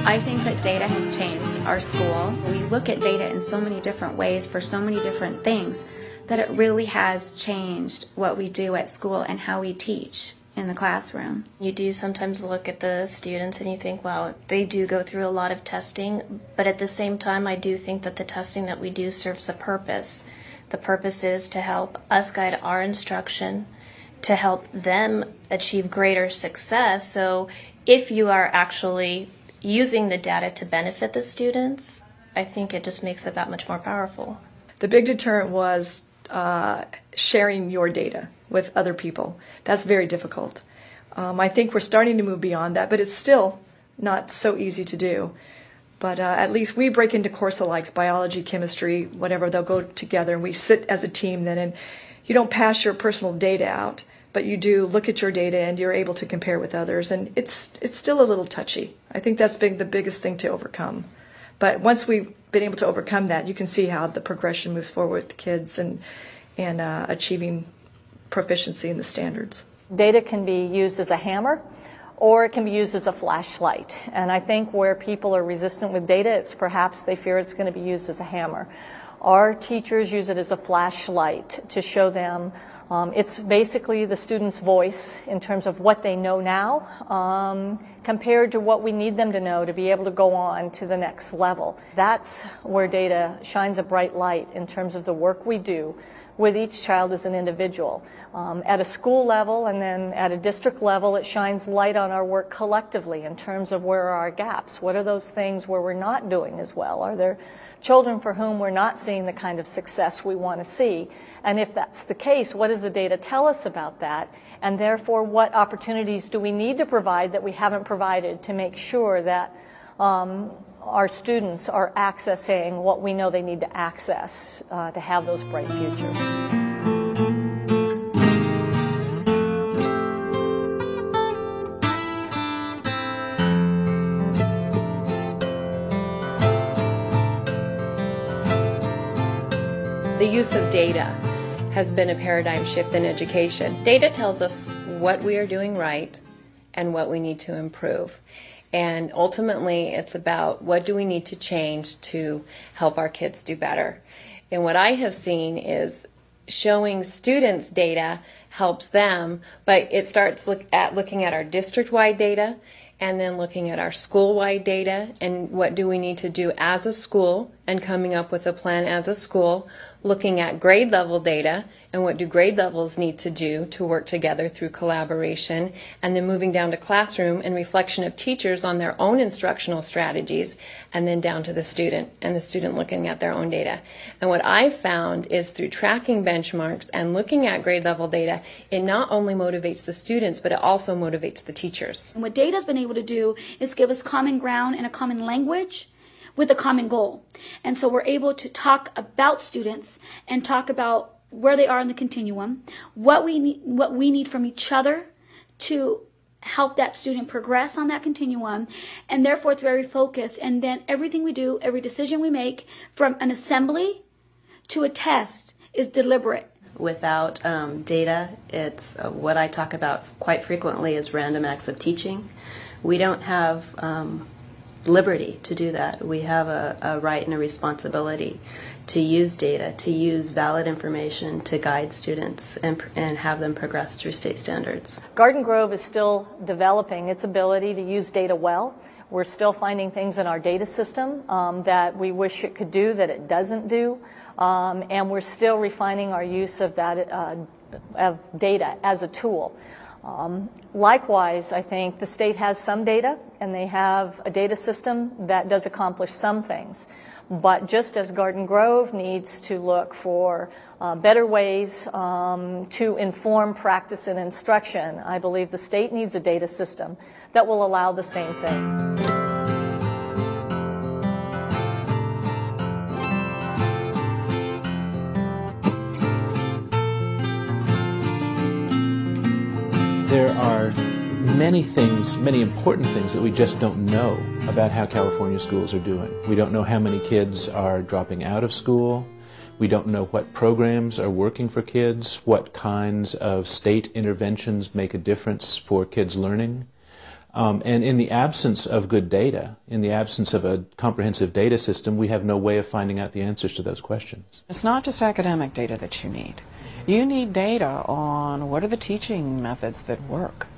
I think that data has changed our school. We look at data in so many different ways for so many different things that it really has changed what we do at school and how we teach in the classroom. You do sometimes look at the students and you think, wow, they do go through a lot of testing, but at the same time I do think that the testing that we do serves a purpose. The purpose is to help us guide our instruction, to help them achieve greater success. So if you are actually using the data to benefit the students, I think it just makes it that much more powerful. The big deterrent was sharing your data with other people. That's very difficult. I think we're starting to move beyond that, but it's still not so easy to do. But at least we break into course alikes, biology, chemistry, whatever. They'll go together, and we sit as a team then, and you don't pass your personal data out, but you do look at your data and you're able to compare with others, and it's still a little touchy. I think that's been the biggest thing to overcome. But once we've been able to overcome that, you can see how the progression moves forward with the kids and achieving proficiency in the standards. Data can be used as a hammer, or it can be used as a flashlight. And I think where people are resistant with data, it's perhaps they fear it's going to be used as a hammer. Our teachers use it as a flashlight to show them it's basically the student's voice in terms of what they know now compared to what we need them to know to be able to go on to the next level. That's where data shines a bright light in terms of the work we do with each child as an individual. At a school level and then at a district level, it shines light on our work collectively in terms of where are our gaps. What are those things where we're not doing as well? Are there children for whom we're not seeing the kind of success we want to see? And if that's the case, what does the data tell us about that? And therefore, what opportunities do we need to provide that we haven't provided to make sure that our students are accessing what we know they need to access to have those bright futures. The use of data has been a paradigm shift in education. Data tells us what we are doing right and what we need to improve. And ultimately, it's about what do we need to change to help our kids do better. And what I have seen is showing students data helps them, but it starts looking at our district-wide data and then looking at our school-wide data and what do we need to do as a school and coming up with a plan as a school, looking at grade level data and what do grade levels need to do to work together through collaboration, and then moving down to classroom and reflection of teachers on their own instructional strategies, and then down to the student and the student looking at their own data. And what I've found is through tracking benchmarks and looking at grade level data, it not only motivates the students, but it also motivates the teachers. And what data's been able to do is give us common ground and a common language with a common goal. And so we're able to talk about students and talk about where they are in the continuum, what we need from each other to help that student progress on that continuum, and therefore it's very focused. And then everything we do, every decision we make, from an assembly to a test, is deliberate. Without data, it's what I talk about quite frequently is random acts of teaching. We don't have liberty to do that. We have a right and a responsibility to use data, to use valid information to guide students and have them progress through state standards. Garden Grove is still developing its ability to use data well. We're still finding things in our data system that we wish it could do that it doesn't do, and we're still refining our use of that of data as a tool. Likewise, I think the state has some data, and they have a data system that does accomplish some things. But just as Garden Grove needs to look for better ways to inform practice and instruction, I believe the state needs a data system that will allow the same thing. There are many things, many important things that we just don't know about how California schools are doing. We don't know how many kids are dropping out of school. We don't know what programs are working for kids, what kinds of state interventions make a difference for kids' learning. And in the absence of good data, in the absence of a comprehensive data system, we have no way of finding out the answers to those questions. It's not just academic data that you need. You need data on what are the teaching methods that work.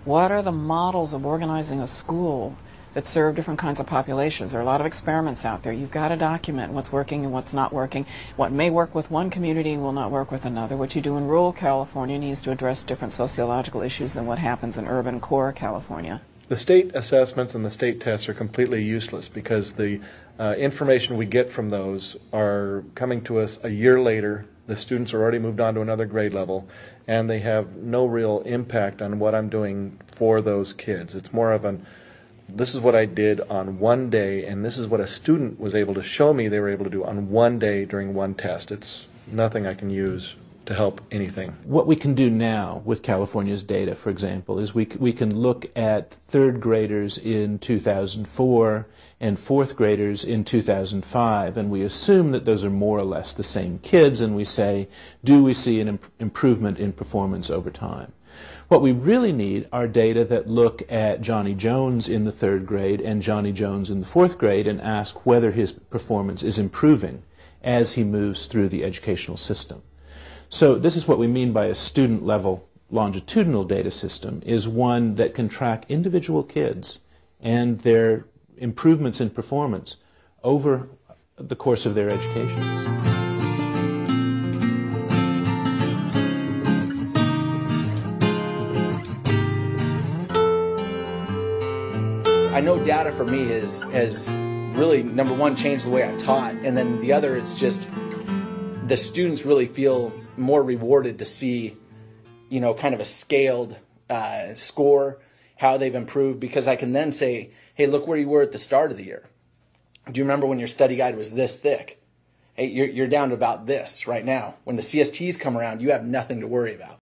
What are the models of organizing a school that serve different kinds of populations? There are a lot of experiments out there. You've got to document what's working and what's not working. What may work with one community will not work with another. What you do in rural California needs to address different sociological issues than what happens in urban core California. The state assessments and the state tests are completely useless because the information we get from those are coming to us a year later. The students are already moved on to another grade level, and they have no real impact on what I'm doing for those kids. It's more of this is what I did on one day, and this is what a student was able to show me they were able to do on one day during one test. It's nothing I can use to help anything. What we can do now with California's data, for example, is we can look at third graders in 2004 and fourth graders in 2005, and we assume that those are more or less the same kids, and we say, do we see an improvement in performance over time? What we really need are data that look at Johnny Jones in the third grade and Johnny Jones in the fourth grade and ask whether his performance is improving as he moves through the educational system. So this is what we mean by a student-level longitudinal data system, is one that can track individual kids and their improvements in performance over the course of their education. I know data for me has really, number one, changed the way I taught, and then the other, it's just the students really feel more rewarded to see, kind of a scaled score, how they've improved, because I can then say, hey, look where you were at the start of the year. Do you remember when your study guide was this thick? Hey, you're down to about this right now. When the CSTs come around, you have nothing to worry about.